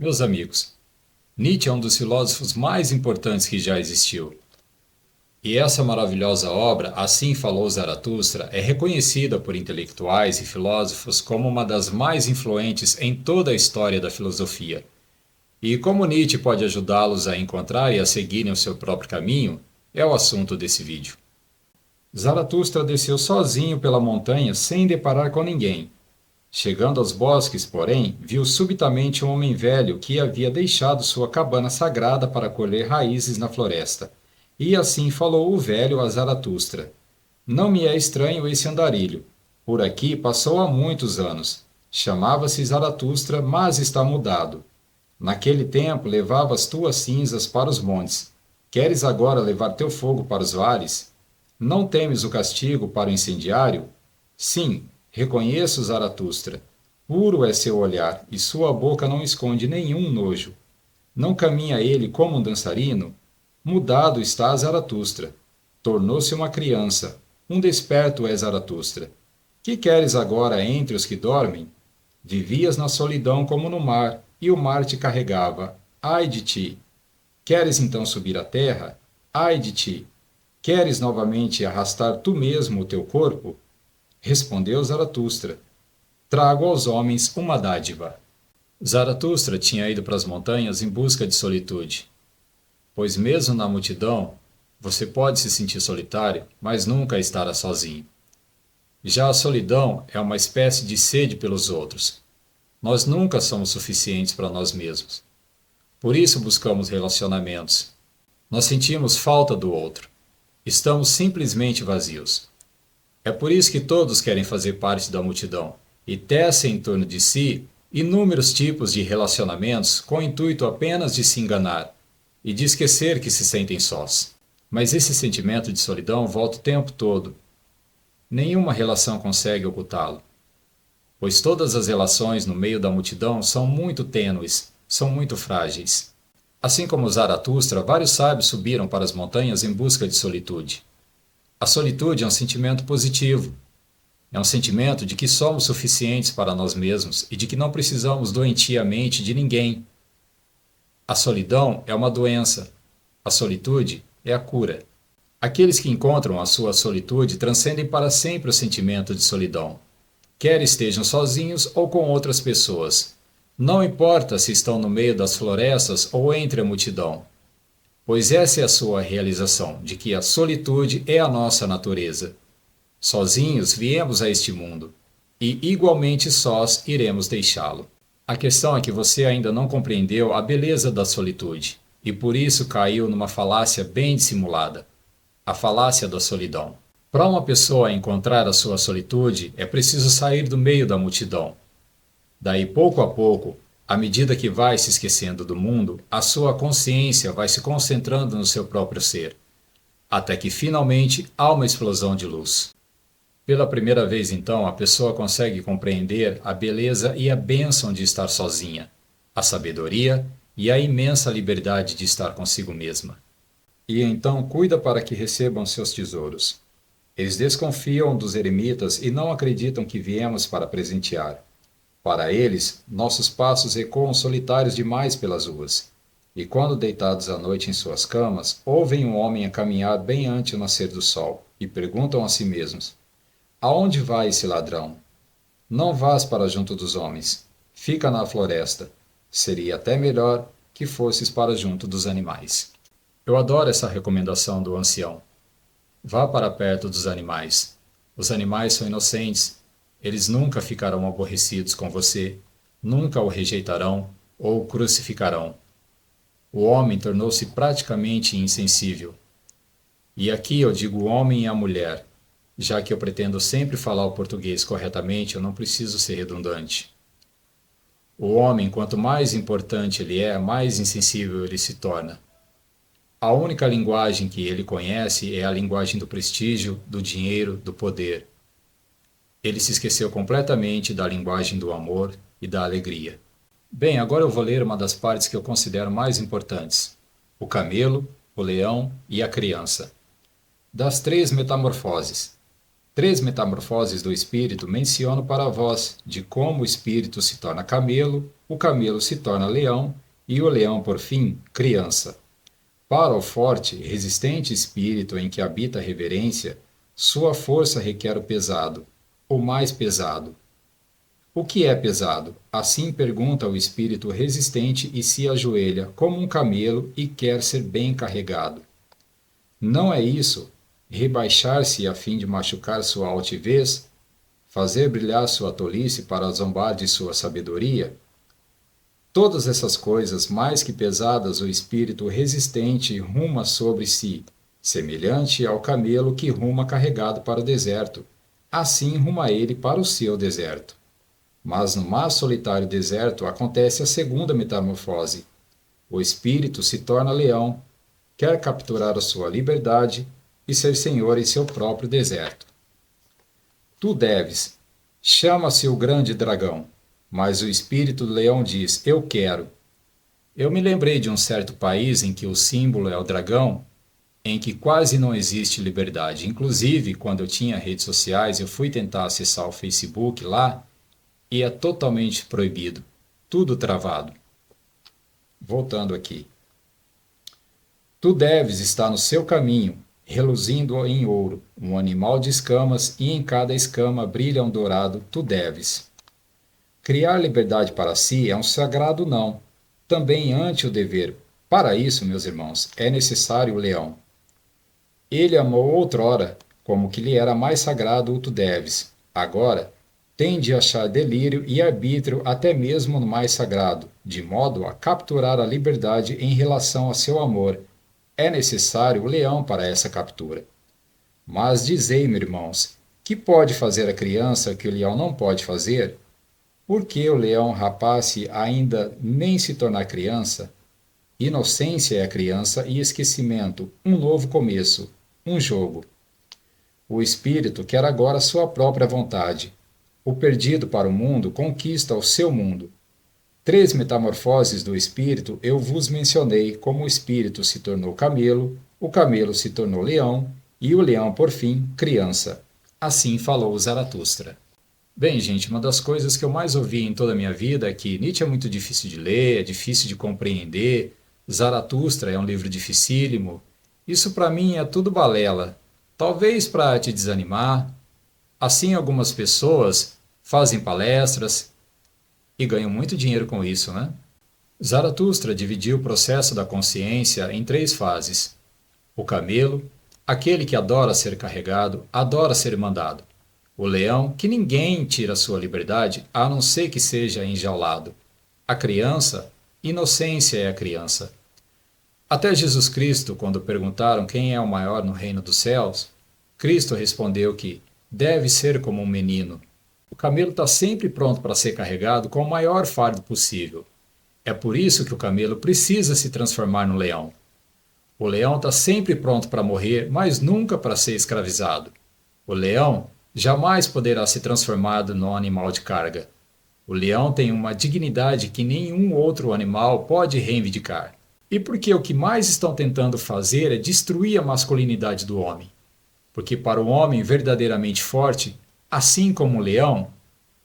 Meus amigos, Nietzsche é um dos filósofos mais importantes que já existiu. E essa maravilhosa obra, Assim Falou Zaratustra, é reconhecida por intelectuais e filósofos como uma das mais influentes em toda a história da filosofia. E como Nietzsche pode ajudá-los a encontrar e a seguirem o seu próprio caminho, é o assunto desse vídeo. Zaratustra desceu sozinho pela montanha sem deparar com ninguém. Chegando aos bosques, porém, viu subitamente um homem velho que havia deixado sua cabana sagrada para colher raízes na floresta. E assim falou o velho a Zaratustra: Não me é estranho esse andarilho. Por aqui passou há muitos anos. Chamava-se Zaratustra, mas está mudado. Naquele tempo levavas tuas cinzas para os montes. Queres agora levar teu fogo para os vales? Não temes o castigo para o incendiário? Sim, reconheço Zaratustra. Puro é seu olhar, e sua boca não esconde nenhum nojo. Não caminha ele como um dançarino? Mudado está Zaratustra. Tornou-se uma criança. Um desperto é Zaratustra. Que queres agora entre os que dormem? Vivias na solidão como no mar, e o mar te carregava. Ai de ti! Queres então subir à terra? Ai de ti! Queres novamente arrastar tu mesmo o teu corpo? Respondeu Zaratustra: Trago aos homens uma dádiva. Zaratustra tinha ido para as montanhas em busca de solitude. Pois mesmo na multidão, você pode se sentir solitário, mas nunca estará sozinho. Já a solidão é uma espécie de sede pelos outros. Nós nunca somos suficientes para nós mesmos. Por isso buscamos relacionamentos. Nós sentimos falta do outro. Estamos simplesmente vazios. É por isso que todos querem fazer parte da multidão e tecem em torno de si inúmeros tipos de relacionamentos com o intuito apenas de se enganar e de esquecer que se sentem sós. Mas esse sentimento de solidão volta o tempo todo. Nenhuma relação consegue ocultá-lo, pois todas as relações no meio da multidão são muito tênues, são muito frágeis. Assim como Zaratustra, vários sábios subiram para as montanhas em busca de solitude. A solitude é um sentimento positivo. É um sentimento de que somos suficientes para nós mesmos e de que não precisamos doentiamente de ninguém. A solidão é uma doença. A solitude é a cura. Aqueles que encontram a sua solitude transcendem para sempre o sentimento de solidão. Quer estejam sozinhos ou com outras pessoas. Não importa se estão no meio das florestas ou entre a multidão, pois essa é a sua realização, de que a solitude é a nossa natureza. Sozinhos viemos a este mundo, e igualmente sós iremos deixá-lo. A questão é que você ainda não compreendeu a beleza da solitude, e por isso caiu numa falácia bem dissimulada, a falácia da solidão. Para uma pessoa encontrar a sua solitude, é preciso sair do meio da multidão. Daí, pouco a pouco, à medida que vai se esquecendo do mundo, a sua consciência vai se concentrando no seu próprio ser, até que finalmente há uma explosão de luz. Pela primeira vez, então, a pessoa consegue compreender a beleza e a bênção de estar sozinha, a sabedoria e a imensa liberdade de estar consigo mesma. E então cuida para que recebam seus tesouros. Eles desconfiam dos eremitas e não acreditam que viemos para presentear. Para eles, nossos passos ecoam solitários demais pelas ruas. E quando deitados à noite em suas camas, ouvem um homem a caminhar bem antes do nascer do sol, e perguntam a si mesmos: Aonde vai esse ladrão? Não vás para junto dos homens. Fica na floresta. Seria até melhor que fosses para junto dos animais. Eu adoro essa recomendação do ancião. Vá para perto dos animais. Os animais são inocentes. Eles nunca ficarão aborrecidos com você, nunca o rejeitarão ou o crucificarão. O homem tornou-se praticamente insensível. E aqui eu digo o homem e a mulher, já que eu pretendo sempre falar o português corretamente, eu não preciso ser redundante. O homem, quanto mais importante ele é, mais insensível ele se torna. A única linguagem que ele conhece é a linguagem do prestígio, do dinheiro, do poder. Ele se esqueceu completamente da linguagem do amor e da alegria. Bem, agora eu vou ler uma das partes que eu considero mais importantes: o camelo, o leão e a criança. Das 3 metamorfoses. 3 metamorfoses do espírito menciono para vós de como o espírito se torna camelo, o camelo se torna leão e o leão, por fim, criança. Para o forte, resistente espírito em que habita a reverência, sua força requer o pesado, o mais pesado. O que é pesado? Assim pergunta o espírito resistente e se ajoelha como um camelo e quer ser bem carregado. Não é isso rebaixar-se a fim de machucar sua altivez, fazer brilhar sua tolice para zombar de sua sabedoria? Todas essas coisas, mais que pesadas, o espírito resistente ruma sobre si, semelhante ao camelo que ruma carregado para o deserto. Assim ruma ele para o seu deserto. Mas no mais solitário deserto acontece a segunda metamorfose. O espírito se torna leão, quer capturar a sua liberdade e ser senhor em seu próprio deserto. Tu deves. Chama-se o grande dragão, mas o espírito do leão diz: eu quero. Eu me lembrei de um certo país em que o símbolo é o dragão, em que quase não existe liberdade. Inclusive, quando eu tinha redes sociais, eu fui tentar acessar o Facebook lá e é totalmente proibido. Tudo travado. Voltando aqui. Tu deves estar no seu caminho, reluzindo em ouro, um animal de escamas, e em cada escama brilha um dourado, tu deves. Criar liberdade para si é um sagrado não, também ante o dever. Para isso, meus irmãos, é necessário o leão. Ele amou outrora, como que lhe era mais sagrado o tu deves. Agora, tem de achar delírio e arbítrio até mesmo no mais sagrado, de modo a capturar a liberdade em relação a seu amor. É necessário o leão para essa captura. Mas dizei-me, irmãos, que pode fazer a criança que o leão não pode fazer? Por que o leão rapaz ainda nem se tornar criança? Inocência é a criança e esquecimento, um novo começo, um jogo. O espírito quer agora sua própria vontade. O perdido para o mundo conquista o seu mundo. 3 metamorfoses do espírito eu vos mencionei, como o espírito se tornou camelo, o camelo se tornou leão e o leão, por fim, criança. Assim falou Zaratustra. Bem, gente, uma das coisas que eu mais ouvi em toda a minha vida é que Nietzsche é muito difícil de ler, é difícil de compreender, Zaratustra é um livro dificílimo. Isso para mim é tudo balela. Talvez para te desanimar. Assim, algumas pessoas fazem palestras e ganham muito dinheiro com isso, né? Zaratustra dividiu o processo da consciência em 3 fases. O camelo, aquele que adora ser carregado, adora ser mandado. O leão, que ninguém tira sua liberdade, a não ser que seja enjaulado. A criança, inocência é a criança. Até Jesus Cristo, quando perguntaram quem é o maior no reino dos céus, Cristo respondeu que deve ser como um menino. O camelo está sempre pronto para ser carregado com o maior fardo possível. É por isso que o camelo precisa se transformar no leão. O leão está sempre pronto para morrer, mas nunca para ser escravizado. O leão jamais poderá ser transformado num animal de carga. O leão tem uma dignidade que nenhum outro animal pode reivindicar. E porque o que mais estão tentando fazer é destruir a masculinidade do homem. Porque para o homem verdadeiramente forte, assim como o leão,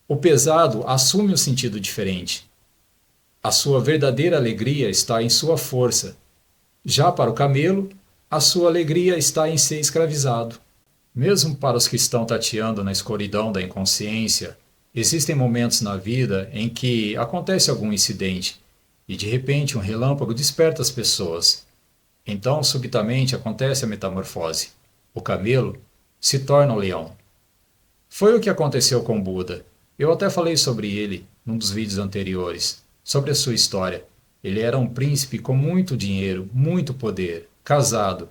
o pesado assume um sentido diferente. A sua verdadeira alegria está em sua força. Já para o camelo, a sua alegria está em ser escravizado. Mesmo para os que estão tateando na escuridão da inconsciência, existem momentos na vida em que acontece algum incidente e de repente um relâmpago desperta as pessoas. Então, subitamente, acontece a metamorfose. O camelo se torna o leão. Foi o que aconteceu com Buda. Eu até falei sobre ele num dos vídeos anteriores, sobre a sua história. Ele era um príncipe com muito dinheiro, muito poder, casado.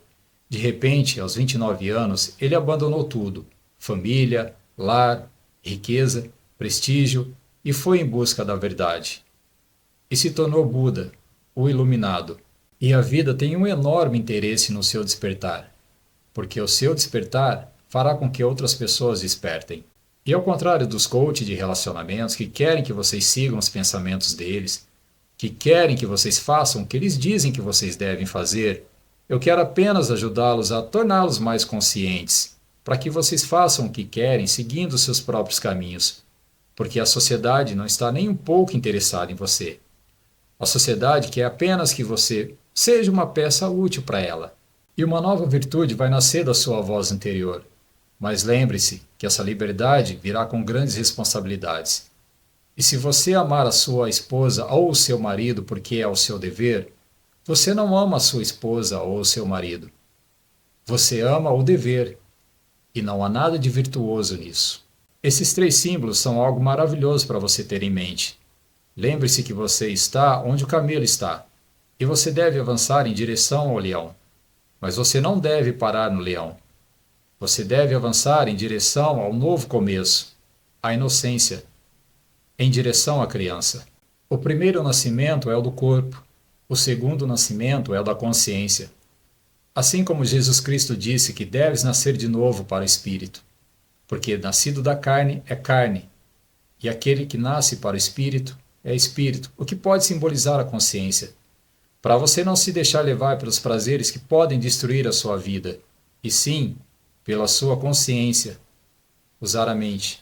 De repente, aos 29 anos, ele abandonou tudo: família, lar, riqueza, prestígio, e foi em busca da verdade. E se tornou Buda, o iluminado. E a vida tem um enorme interesse no seu despertar, porque o seu despertar fará com que outras pessoas despertem. E ao contrário dos coaches de relacionamentos que querem que vocês sigam os pensamentos deles, que querem que vocês façam o que eles dizem que vocês devem fazer, eu quero apenas ajudá-los a torná-los mais conscientes. para que vocês façam o que querem seguindo seus próprios caminhos, porque a sociedade não está nem um pouco interessada em você. A sociedade quer apenas que você seja uma peça útil para ela. E uma nova virtude vai nascer da sua voz interior. Mas lembre-se que essa liberdade virá com grandes responsabilidades. E se você amar a sua esposa ou o seu marido porque é o seu dever, você não ama a sua esposa ou o seu marido. Você ama o dever, e não há nada de virtuoso nisso. Esses 3 símbolos são algo maravilhoso para você ter em mente. Lembre-se que você está onde o camelo está, e você deve avançar em direção ao leão. Mas você não deve parar no leão. Você deve avançar em direção ao novo começo, à inocência, em direção à criança. O primeiro nascimento é o do corpo, o segundo nascimento é o da consciência. Assim como Jesus Cristo disse que deves nascer de novo para o Espírito, porque nascido da carne é carne, e aquele que nasce para o Espírito é Espírito, o que pode simbolizar a consciência. Para você não se deixar levar pelos prazeres que podem destruir a sua vida, e sim, pela sua consciência, usar a mente.